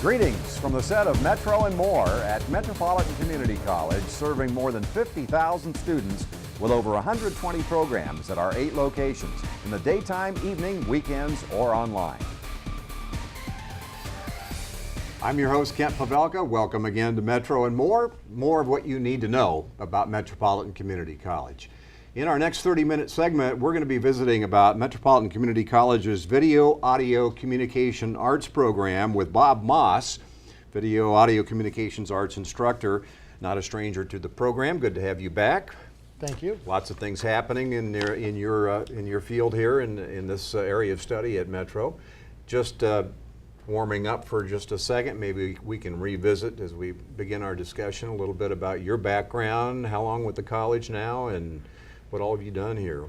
Greetings from the set of Metro and More at Metropolitan Community College, serving more than 50,000 students with over 120 programs at our 8 locations in the daytime, evening, weekends, or online. I'm your host, Kent Pavelka. Welcome again to Metro and More. More of what you need to know about Metropolitan Community College. In our next 30-minute segment, we're going to be visiting about Metropolitan Community College's Video Audio Communication Arts program with Bob Moss, Video Audio Communications Arts instructor, not a stranger to the program. Good to have you back. Thank you. Lots of things happening in your field here in this area of study at Metro. Just warming up for just a second, maybe we can revisit as we begin our discussion a little bit about your background, how long with the college now, and what all have you done here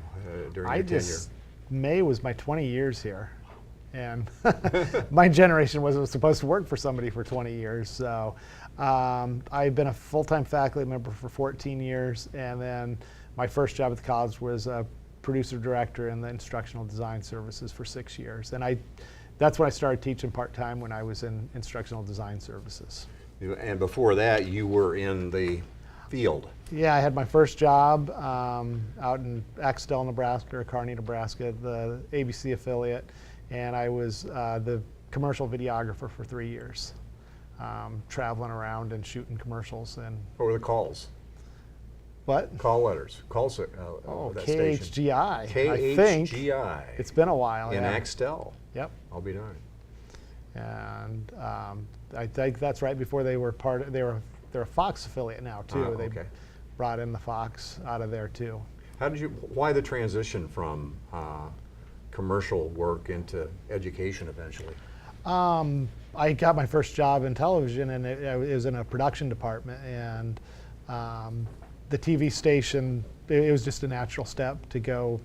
during your tenure? May was my 20 years here, and my generation was supposed to work for somebody for 20 years. So I've been a full-time faculty member for 14 years, and then my first job at the college was a producer director in the instructional design services for 6 years. And that's when I started teaching part-time, when I was in instructional design services. And before that, you were in the field. Yeah, I had my first job out in Axtell, Nebraska, or Kearney, Nebraska, the ABC affiliate, and I was the commercial videographer for 3 years, traveling around and shooting commercials. And what were the calls? What? Call letters. Calls. KHGI. Station. I think. KHGI. It's been a while. In yeah. Axtell. Yep. I'll be darned. And I think that's right before they were they're a Fox affiliate now too. Okay. They brought in the Fox out of there too. Why the transition from commercial work into education eventually? I got my first job in television, and it was in a production department, and the TV station, it was just a natural step to go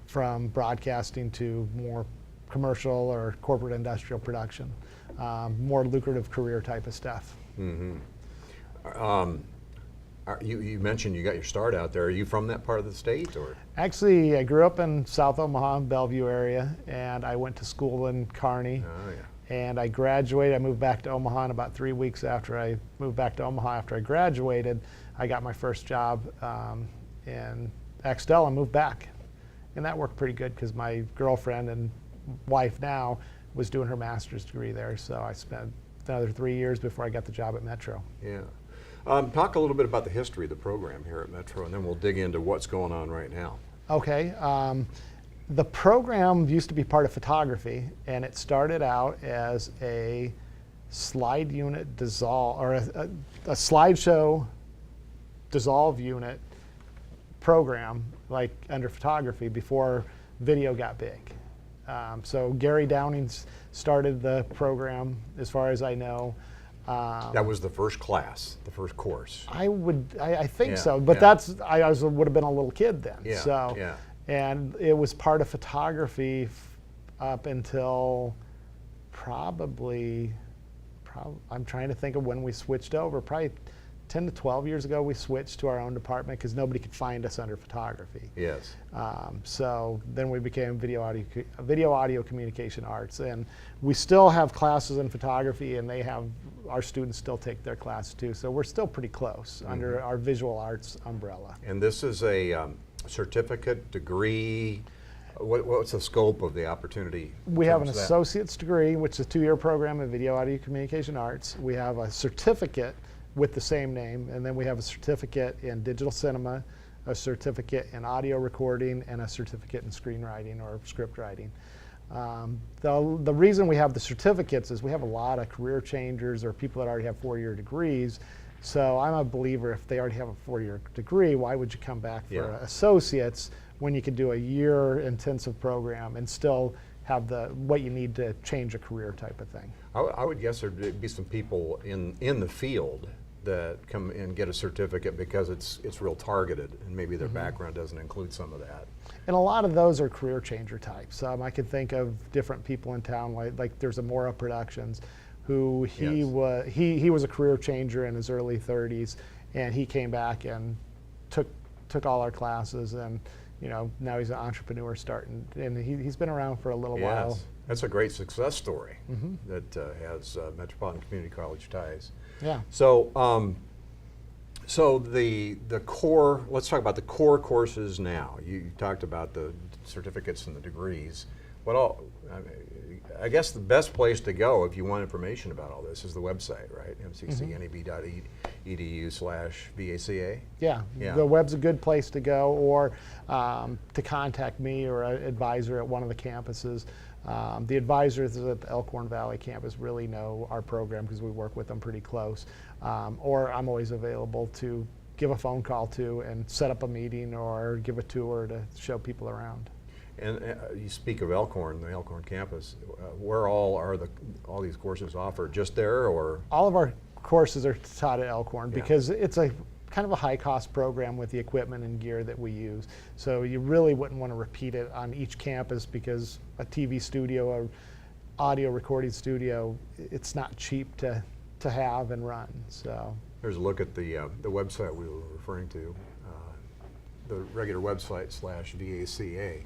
from broadcasting to more commercial or corporate industrial production, more lucrative career type of stuff. Mm-hmm. You mentioned you got your start out there. Are you from that part of the state, or? Actually, I grew up in South Omaha, Bellevue area, and I went to school in Kearney. Oh, yeah. And I graduated. I moved back to Omaha, and about 3 weeks after I moved back to Omaha, after I graduated, I got my first job in Axtell and moved back. And that worked pretty good because my girlfriend and wife now was doing her master's degree there. So I spent another 3 years before I got the job at Metro. Yeah. Talk a little bit about the history of the program here at Metro, and then we'll dig into what's going on right now. Okay. The program used to be part of photography, and it started out as a slide unit dissolve, or a slideshow dissolve unit program, like under photography, before video got big. So Gary Downing started the program, as far as I know. That was the first class, the first course. I think Yeah, so, but yeah. I would have been a little kid then. Yeah, so, yeah. And it was part of photography up until probably, I'm trying to think of when we switched over, probably 10 to 12 years ago we switched to our own department because nobody could find us under photography. Yes. So then we became video audio communication arts, and we still have classes in photography, and our students still take their class too. So we're still pretty close under our visual arts umbrella. And this is a certificate, degree. What's the scope of the opportunity? We have an associate's degree, which is a 2-year program in video audio communication arts. We have a certificate with the same name, and then we have a certificate in digital cinema, a certificate in audio recording, and a certificate in screenwriting or script writing. The reason we have the certificates is we have a lot of career changers or people that already have 4-year degrees. So I'm a believer, if they already have a 4-year degree, why would you come back for associates when you could do a year intensive program and still have what you need to change a career type of thing? I would guess there'd be some people in the field that come and get a certificate because it's real targeted, and maybe their background doesn't include some of that. And a lot of those are career changer types. I can think of different people in town, like there's Amora Productions, who he was a career changer in his early 30s, and he came back and took all our classes, and now he's an entrepreneur starting, and he's been around for a little while. That's a great success story that has Metropolitan Community College ties. Yeah. So, so the core. Let's talk about the core courses now. You talked about the certificates and the degrees. What all? I guess the best place to go if you want information about all this is the website, right? mccneb.edu/VACA. Yeah, Yeah. the web's a good place to go, or to contact me or an advisor at one of the campuses. The advisors at the Elkhorn Valley campus really know our program because we work with them pretty close. Or I'm always available to give a phone call to and set up a meeting or give a tour to show people around. And you speak of Elkhorn, the Elkhorn campus. Where all are all these courses offered? Just there, or? All of our courses are taught at Elkhorn Yeah. because it's a kind of a high-cost program with the equipment and gear that we use. So you really wouldn't want to repeat it on each campus because a TV studio, or audio recording studio, it's not cheap to have and run. So There's a look at the website we were referring to, the regular website /VACA.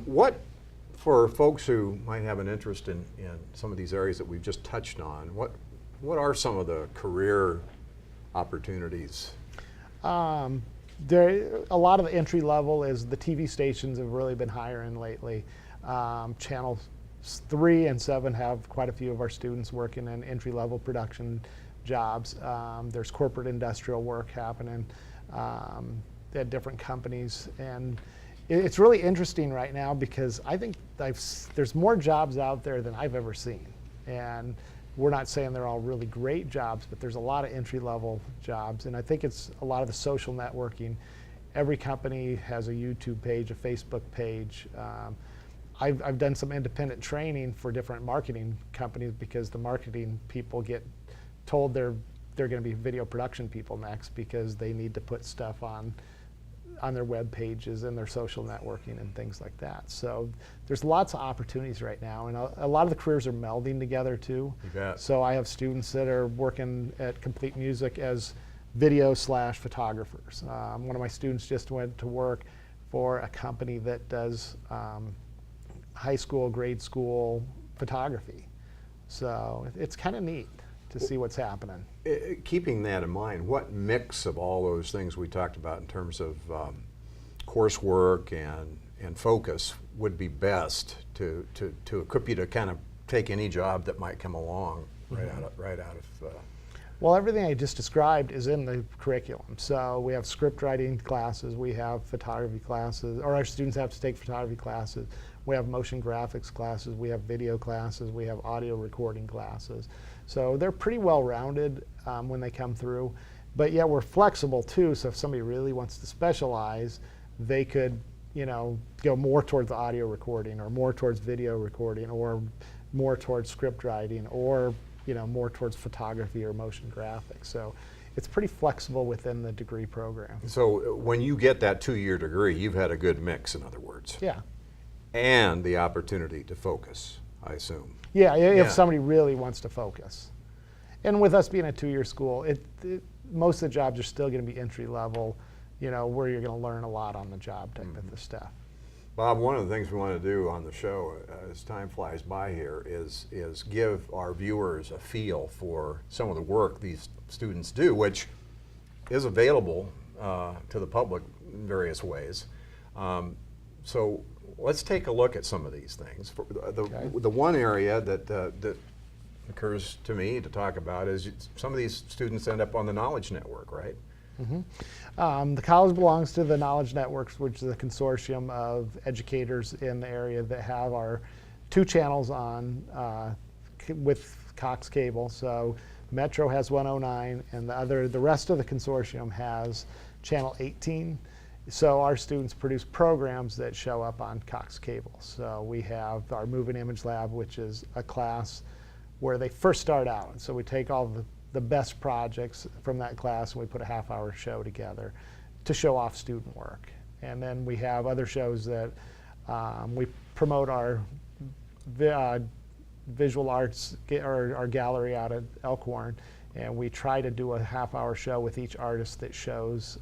What, for folks who might have an interest in some of these areas that we've just touched on, what are some of the career opportunities? There, a lot of the entry level is the TV stations have really been hiring lately. Channels 3 and 7 have quite a few of our students working in entry level production jobs. There's corporate industrial work happening at different companies, and it's really interesting right now because I think there's more jobs out there than I've ever seen. And we're not saying they're all really great jobs, but there's a lot of entry-level jobs, and I think it's a lot of the social networking. Every company has a YouTube page, a Facebook page. I've done some independent training for different marketing companies because the marketing people get told they're going to be video production people next because they need to put stuff on their web pages and their social networking and things like that. So there's lots of opportunities right now, and a lot of the careers are melding together too. You bet. So I have students that are working at Complete Music as video/photographers. One of my students just went to work for a company that does high school, grade school photography. So it's kind of neat to see what's happening. Keeping that in mind, what mix of all those things we talked about in terms of coursework and focus would be best to equip you to kind of take any job that might come along right out of Well, everything I just described is in the curriculum. So we have script writing classes, we have photography classes, or our students have to take photography classes. We have motion graphics classes, we have video classes, we have audio recording classes. So they're pretty well rounded when they come through. But yeah, we're flexible too, so if somebody really wants to specialize, they could, go more towards the audio recording or more towards video recording or more towards script writing or more towards photography or motion graphics. So it's pretty flexible within the degree program. So when you get that 2-year degree, you've had a good mix, in other words. Yeah. And the opportunity to focus, I assume. Yeah, if Yeah. somebody really wants to focus. And with us being a 2-year school, most of the jobs are still going to be entry level, where you're going to learn a lot on the job type of the stuff. Bob, one of the things we want to do on the show as time flies by here is give our viewers a feel for some of the work these students do, which is available to the public in various ways. So let's take a look at some of these things. The one area that occurs to me to talk about is some of these students end up on the Knowledge Network, right? Mm-hmm. The college belongs to the Knowledge Networks, which is a consortium of educators in the area that have our 2 channels on with Cox Cable. So Metro has 109, and the rest of the consortium has channel 18. So our students produce programs that show up on Cox Cable. So we have our Moving Image Lab, which is a class where they first start out. So we take all the best projects from that class and we put a half-hour show together to show off student work. And then we have other shows that we promote our visual arts, or our gallery out at Elkhorn, and we try to do a half-hour show with each artist that shows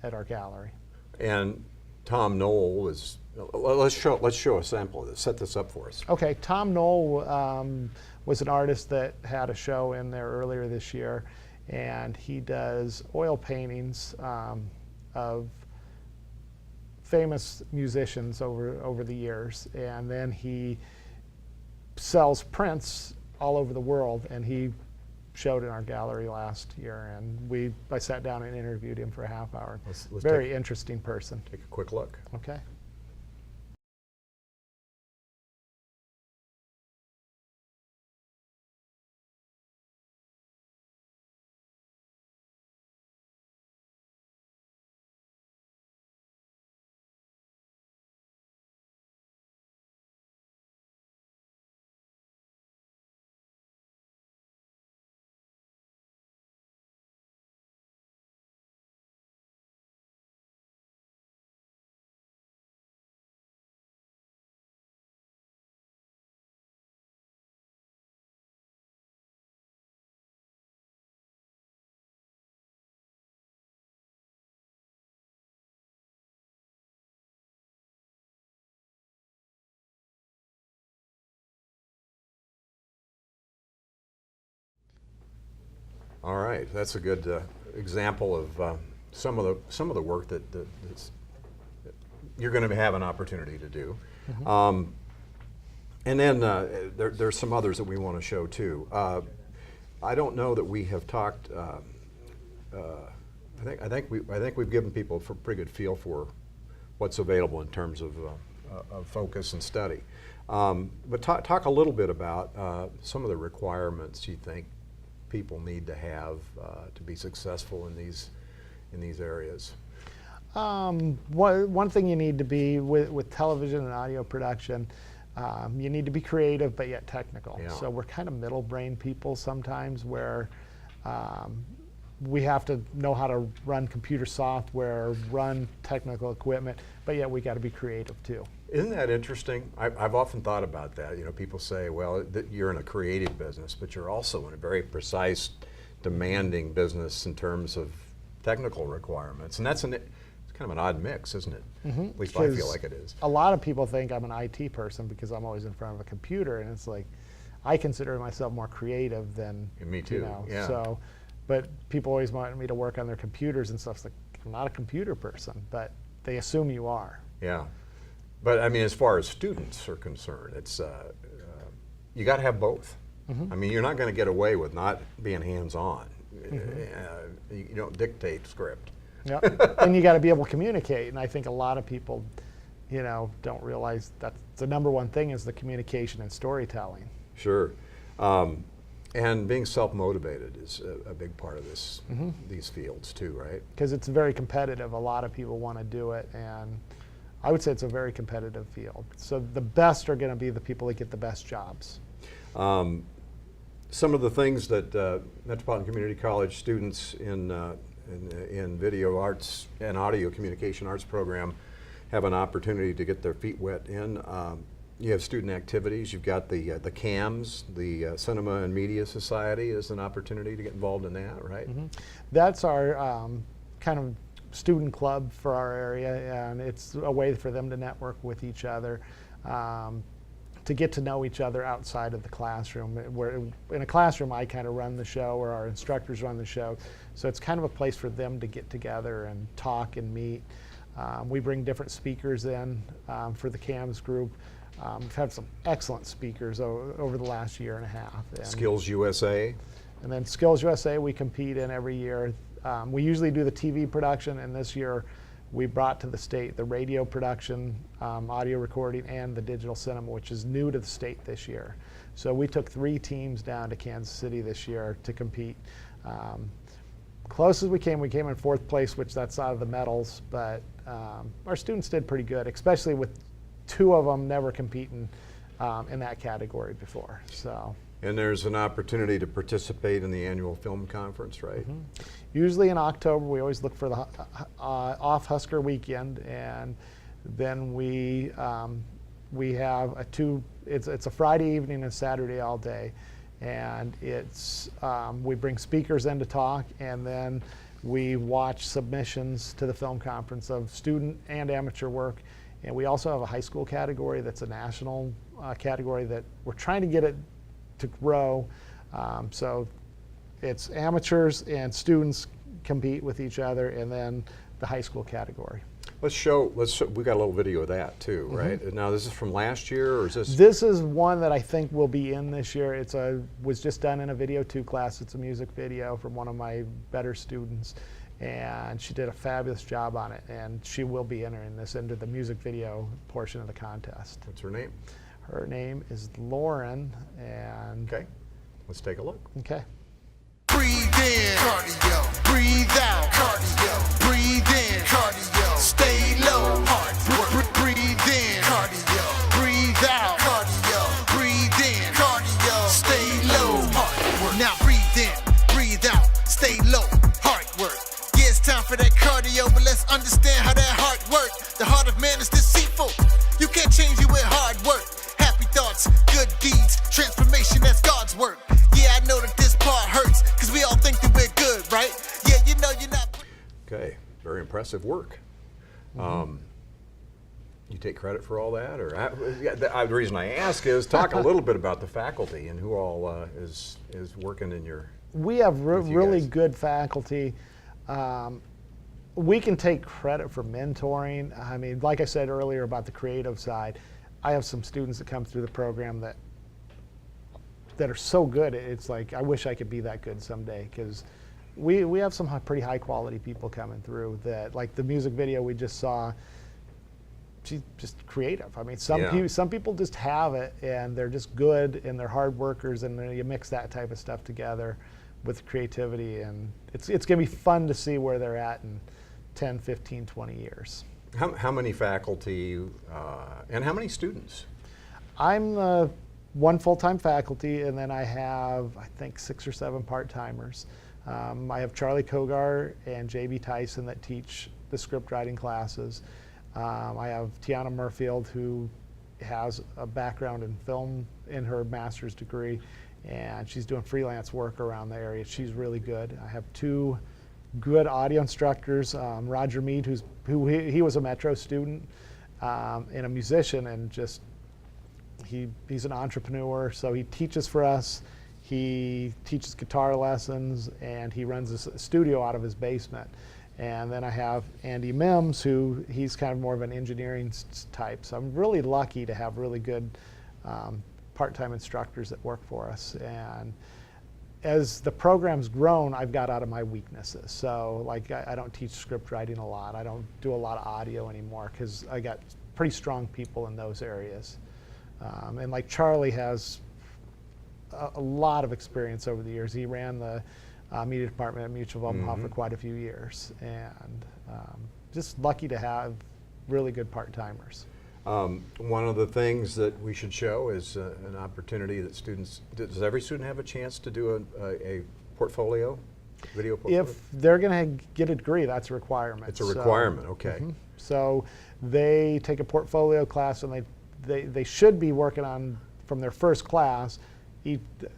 at our gallery. And Tom Knoll is Let's show a sample of this. Set this up for us. Okay, Tom Knoll was an artist that had a show in there earlier this year, and he does oil paintings of famous musicians over the years, and then he sells prints all over the world, and he showed in our gallery last year, and I sat down and interviewed him for a half hour. Let's Very interesting person. Take a quick look. Okay. All right, that's a good example of some of the work that you're going to have an opportunity to do. Mm-hmm. And then there's some others that we want to show too. I don't know that we have talked. I think we've given people a pretty good feel for what's available in terms of focus and study. But talk a little bit about some of the requirements you think people need to have to be successful in these areas. One thing you need to be with television and audio production, you need to be creative but yet technical. Yeah. So we're kind of middle brain people sometimes, where we have to know how to run computer software, run technical equipment, but yet we got to be creative too. Isn't that interesting? I've often thought about that. You know, people say, well, you're in a creative business, but you're also in a very precise, demanding business in terms of technical requirements. And it's kind of an odd mix, isn't it? Mm-hmm. At least I feel like it is. A lot of people think I'm an IT person because I'm always in front of a computer, and it's like, I consider myself more creative than, me too. You know, yeah. So, but people always want me to work on their computers and stuff. It's like, I'm not a computer person, but they assume you are. Yeah. But I mean, as far as students are concerned, it's you got to have both. Mm-hmm. I mean, you're not going to get away with not being hands-on. Mm-hmm. You don't dictate script. Yeah, and you got to be able to communicate. And I think a lot of people, you know, don't realize that the number one thing is the communication and storytelling. Sure, and being self-motivated is a big part of this. Mm-hmm. These fields too, right? Because it's very competitive. A lot of people want to do it, and I would say it's a very competitive field. So the best are going to be the people that get the best jobs. Some of the things that Metropolitan Community College students in video arts and audio communication arts program have an opportunity to get their feet wet in. You have student activities. You've got the CAMS, the Cinema and Media Society, is an opportunity to get involved in that, right? Mm-hmm. That's our kind of student club for our area, and it's a way for them to network with each other, to get to know each other outside of the classroom. Where in a classroom, I kind of run the show, or our instructors run the show, so it's kind of a place for them to get together and talk and meet. We bring different speakers in for the CAMS group. We've had some excellent speakers over the last year and a half. And Skills USA. And then Skills USA we compete in every year. We usually do the TV production, and this year we brought to the state the radio production, audio recording, and the digital cinema, which is new to the state this year. So we took 3 teams down to Kansas City this year to compete. Close as we came in 4th place, which that's out of the medals, but our students did pretty good, especially with 2 of them never competing in that category before. So. And there's an opportunity to participate in the annual film conference, right? Mm-hmm. Usually in October, we always look for the off Husker weekend, and then we have it's a Friday evening and Saturday all day, and it's we bring speakers in to talk, and then we watch submissions to the film conference of student and amateur work, And we also have a high school category that's a national category that we're trying to get it to grow. So it's amateurs and students compete with each other, and then the high school category. We got a little video of that too, right? Now this is from last year, or is this? This is one that I think will be in this year. Was just done in a Video 2 class. It's a music video from one of my better students, and she did a fabulous job on it, and she will be entering this into the music video portion of the contest. What's her name? Her name is Lauren, and okay, let's take a look. Okay. Breathe in, cardio. Breathe out, cardio. Breathe in, cardio. Stay low, heart work. Breathe in, cardio. Breathe out, cardio. Breathe in, cardio. Stay low, heart work. Now breathe in, breathe out. Stay low, heart work. Yeah, it's time for that cardio, but let's understand how that heart works. The heart of man is deceitful. You can't change it with hard work. Happy thoughts, good deeds, transformation, that's God's work. Yeah, I know that this part hurts, because we all think that we're good, right? Yeah, you know you're not. Okay, very impressive work. You take credit for all that? Or the reason I ask is talk a little bit about the faculty and who all is working in your. We have really guys. good faculty. We can take credit for mentoring. I mean, like I said earlier about the creative side, I have some students that come through the program that are so good. It's like, I wish I could be that good someday, because we have some pretty high quality people coming through that, like the music video we just saw, she's just creative. I mean, some people just have it and they're just good and they're hard workers, and then you mix that type of stuff together with creativity, and it's gonna be fun to see where they're at in 10, 15, 20 years. How many faculty and how many students? I'm one full-time faculty, and then I have, I think, 6 or 7 part-timers. I have Charlie Kogar and JB Tyson that teach the script writing classes. I have Tiana Murfield, who has a background in film in her master's degree, and she's doing freelance work around the area. She's really good. I have 2 good audio instructors, Roger Mead, he was a Metro student and a musician, and just he's an entrepreneur, so he teaches for us. He teaches guitar lessons, and he runs a studio out of his basement. And then I have Andy Mims, who he's kind of more of an engineering type. So I'm really lucky to have really good part-time instructors that work for us. And as the program's grown, I've got out of my weaknesses. So like I don't teach script writing a lot. I don't do a lot of audio anymore, because I got pretty strong people in those areas. And like Charlie has a lot of experience over the years. He ran the media department at Mutual of Omaha for quite a few years, and just lucky to have really good part-timers. One of the things that we should show is an opportunity that students, does every student have a chance to do a portfolio, video portfolio? If they're going to get a degree, that's a requirement. It's a requirement, okay. So they take a portfolio class, and they should be working on, from their first class,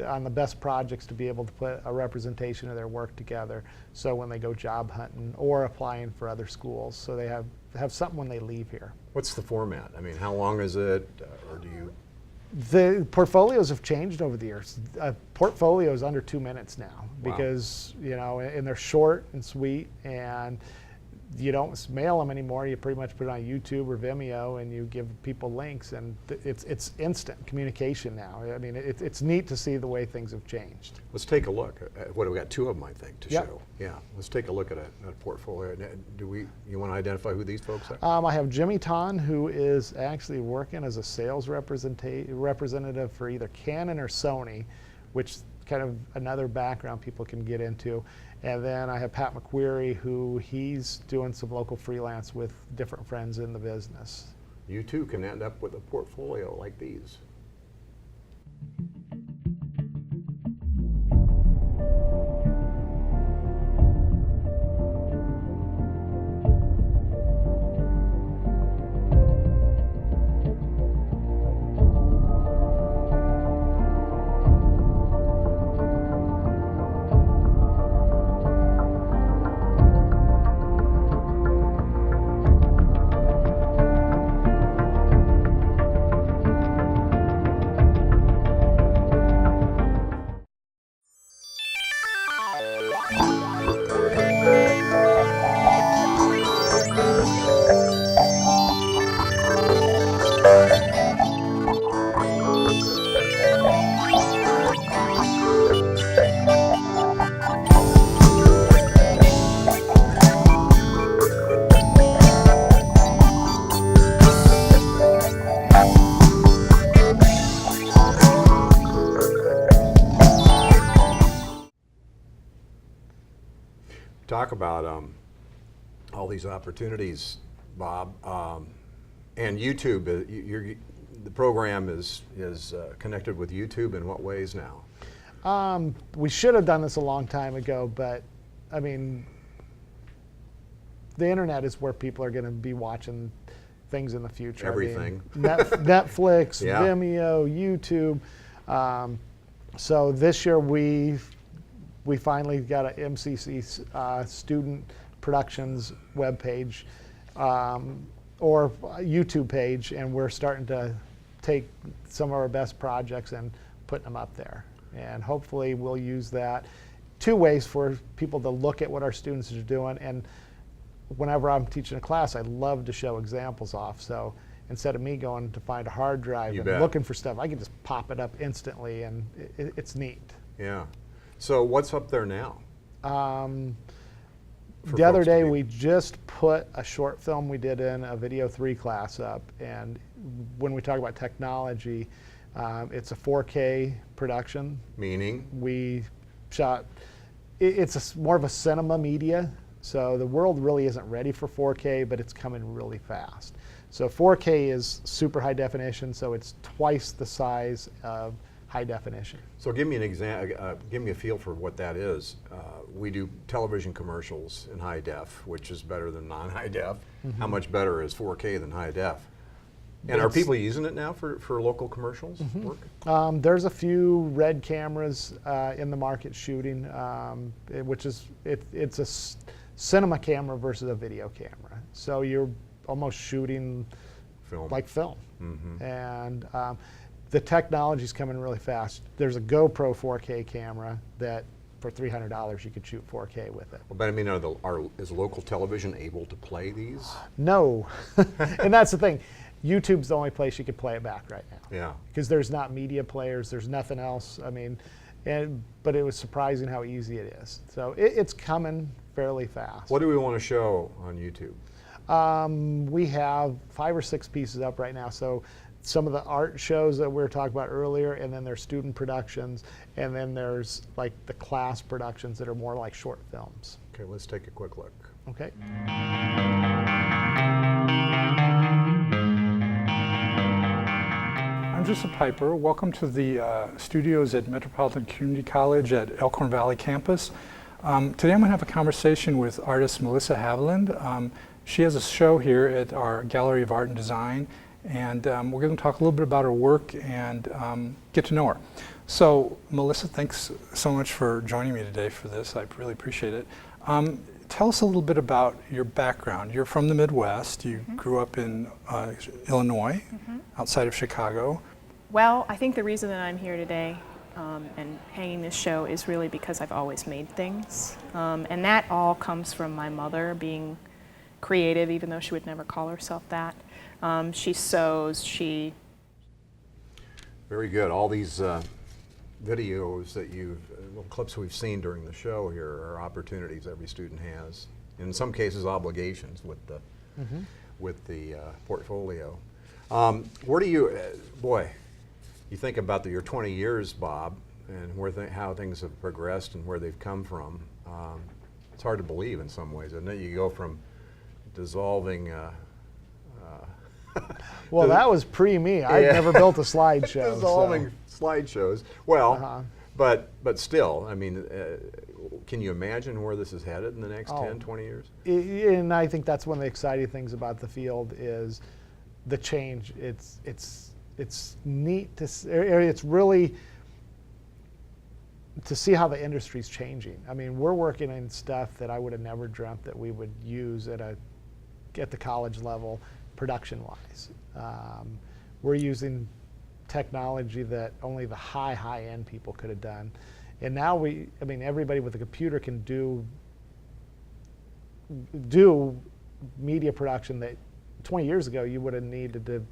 on the best projects to be able to put a representation of their work together, so when they go job hunting or applying for other schools, so they have something when they leave here. What's the format? I mean, how long is it, or do you? The portfolios have changed over the years. A portfolio is under 2 minutes now, because and they're short and sweet, and you don't mail them anymore. You pretty much put it on YouTube or Vimeo, and you give people links, and it's instant communication now. I mean, it's neat to see the way things have changed. Let's take a look. What do we got? 2 of them, I think, to show. Yeah, let's take a look at a portfolio. You want to identify who these folks are? I have Jimmy Ton, who is actually working as a sales representative for either Canon or Sony, which kind of another background people can get into. And then I have Pat McQuarrie, who he's doing some local freelance with different friends in the business. You too can end up with a portfolio like these. talk about all these opportunities, Bob, and YouTube. The program is connected with YouTube in what ways now? We should have done this a long time ago, but I mean, the internet is where people are going to be watching things in the future. Everything. I mean, Netflix, Yeah. Vimeo, YouTube. So this year we finally got an MCC student productions webpage or YouTube page, and we're starting to take some of our best projects and put them up there. And hopefully we'll use that two ways for people to look at what our students are doing. And whenever I'm teaching a class, I love to show examples off. So instead of me going to find a hard drive You and bet. looking for stuff, I can just pop it up instantly, and it's neat. Yeah. So what's up there now? For The other folks to day be- we just put a short film we did in a Video 3 class up, and when we talk about technology, it's a 4K production. Meaning? We shot, it's more of a cinema media, so the world really isn't ready for 4K, but it's coming really fast. So 4K is super high definition, so it's twice the size of high definition. So give me an give me a feel for what that is. We do television commercials in high def, which is better than non-high def. How much better is 4K than high def? And are It's- people using it now for local commercials work? There's a few red cameras in the market shooting, which is it's a cinema camera versus a video camera. So you're almost shooting Film. like film, and the technology's coming really fast. There's a GoPro 4K camera that for $300 you could shoot 4K with it. Well, but I mean, is local television able to play these? No, and that's the thing. YouTube's the only place you could play it back right now. Yeah. Because there's not media players, there's nothing else. I mean, but it was surprising how easy it is. So it's coming fairly fast. What do we want to show on YouTube? We have 5 or 6 pieces up right now. So some of the art shows that we were talking about earlier, and then there's student productions, and then there's like the class productions that are more like short films. Okay, let's take a quick look. Okay. I'm Joseph Piper. Welcome to the studios at Metropolitan Community College at Elkhorn Valley campus. Today I'm going to have a conversation with artist Melissa Havilland. She has a show here at our Gallery of Art and Design, and we're going to talk a little bit about her work and get to know her. So Melissa, thanks so much for joining me today for this. I really appreciate it. Tell us a little bit about your background. You're from the Midwest. You grew up in Illinois, outside of Chicago. Well, I think the reason that I'm here today and hanging this show is really because I've always made things. And that all comes from my mother being creative, even though she would never call herself that. She sews, she... Very good. All these videos that little clips we've seen during the show here are opportunities every student has. In some cases, obligations with the portfolio. Where do you, boy, you think about your 20 years, Bob, and how things have progressed and where they've come from. It's hard to believe in some ways, isn't it? You go from dissolving. Well, that was pre-me. I've Yeah. never built a slideshow. dissolving slideshows. Well, Uh-huh. but still, I mean, can you imagine where this is headed in the next 10, 20 years? And I think that's one of the exciting things about the field is the change. It's neat to it's really to see how the industry's changing. I mean, we're working in stuff that I would have never dreamt that we would use at the college level, production-wise. We're using technology that only the high-end people could have done. And now I mean, everybody with a computer can do media production that 20 years ago you would have needed to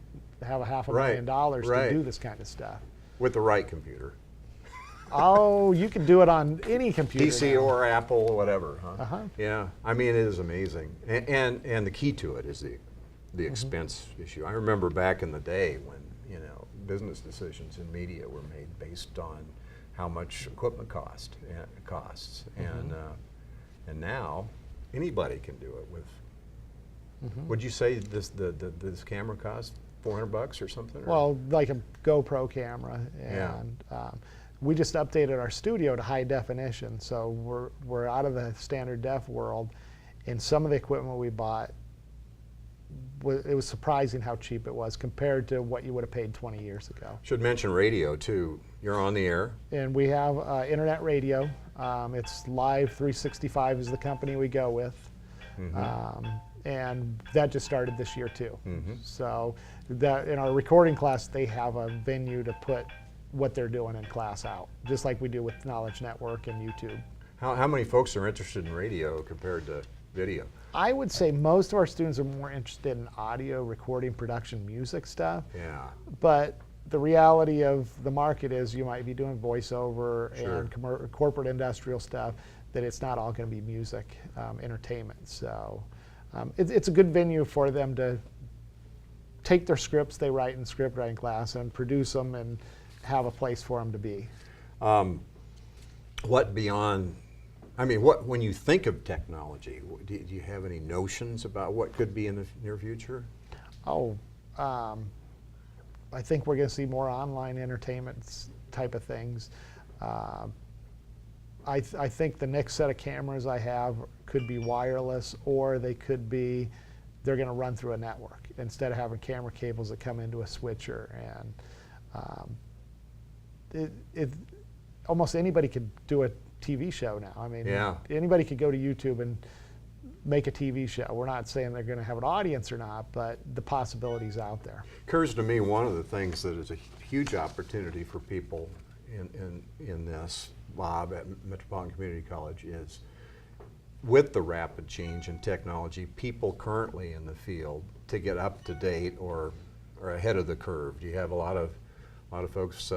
have $500,000 right. to do this kind of stuff. With the right computer. Oh, you can do it on any computer. PC now. or Apple, whatever, huh? Uh-huh. Yeah, I mean, it is amazing. And the key to it is the expense issue. I remember back in the day when, business decisions in media were made based on how much equipment costs. And now anybody can do it with. Would you say this camera costs $400 or something? Or? Well, like a GoPro camera, Yeah. and we just updated our studio to high definition, so we're out of the standard def world, and some of the equipment we bought, it was surprising how cheap it was compared to what you would have paid 20 years ago. Should mention radio too. You're on the air. And we have internet radio. It's Live 365 is the company we go with. And that just started this year too. So that in our recording class, they have a venue to put what they're doing in class out, just like we do with Knowledge Network and YouTube. How many folks are interested in radio compared to video? I would say most of our students are more interested in audio, recording, production, music stuff. Yeah. But the reality of the market is you might be doing voiceover Sure. and corporate industrial stuff, that it's not all going to be music, entertainment. So it's a good venue for them to take their scripts they write in script writing class and produce them and have a place for them to be. What beyond, I mean, what when you think of technology, do you have any notions about what could be in the near future? I think we're going to see more online entertainment type of things. I think the next set of cameras I have could be wireless, or they're going to run through a network instead of having camera cables that come into a switcher. And almost anybody could do a TV show now. I mean, Yeah. anybody could go to YouTube and make a TV show. We're not saying they're going to have an audience or not, but the possibility's out there. Occurs to me one of the things that is a huge opportunity for people in this, Bob, at Metropolitan Community College is with the rapid change in technology, people currently in the field to get up to date or ahead of the curve. Do you have a lot of folks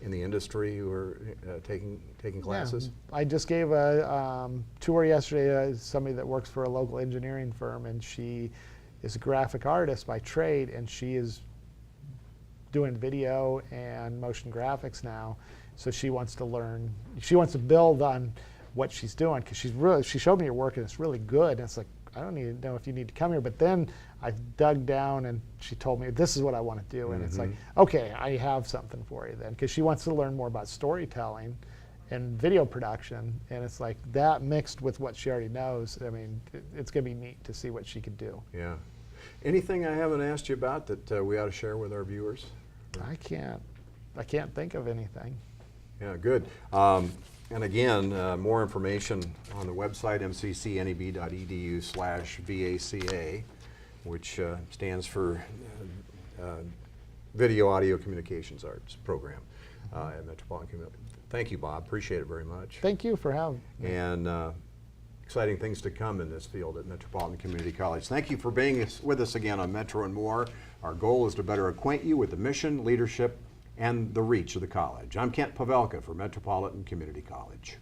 in the industry who are taking classes? Yeah. I just gave a tour yesterday to somebody that works for a local engineering firm, and she is a graphic artist by trade, and she is doing video and motion graphics now. So she wants to learn, she wants to build on what she's doing, because she showed me her work and it's really good. And it's like, I don't need to know if you need to come here. But then I dug down and she told me, this is what I want to do. And it's like, okay, I have something for you then. Because she wants to learn more about storytelling and video production. And it's like that mixed with what she already knows. I mean, it's going to be neat to see what she could do. Yeah. Anything I haven't asked you about that we ought to share with our viewers? I can't think of anything. Yeah, good. And again, more information on the website, mccneb.edu/VACA, which stands for Video Audio Communications Arts Program at Metropolitan Community. Thank you, Bob. Appreciate it very much. Thank you for having me. And exciting things to come in this field at Metropolitan Community College. Thank you for being with us again on Metro and More. Our goal is to better acquaint you with the mission, leadership, and the reach of the college. I'm Kent Pavelka for Metropolitan Community College.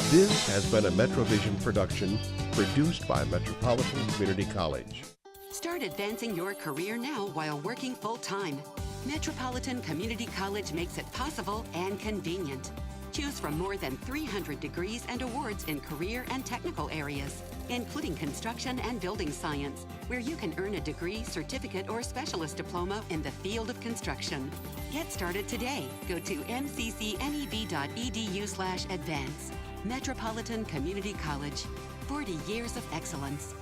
This has been a MetroVision production produced by Metropolitan Community College. Start advancing your career now while working full-time. Metropolitan Community College makes it possible and convenient. Choose from more than 300 degrees and awards in career and technical areas, including construction and building science, where you can earn a degree, certificate, or specialist diploma in the field of construction. Get started today. Go to mccneb.edu/advance. Metropolitan Community College, 40 years of excellence.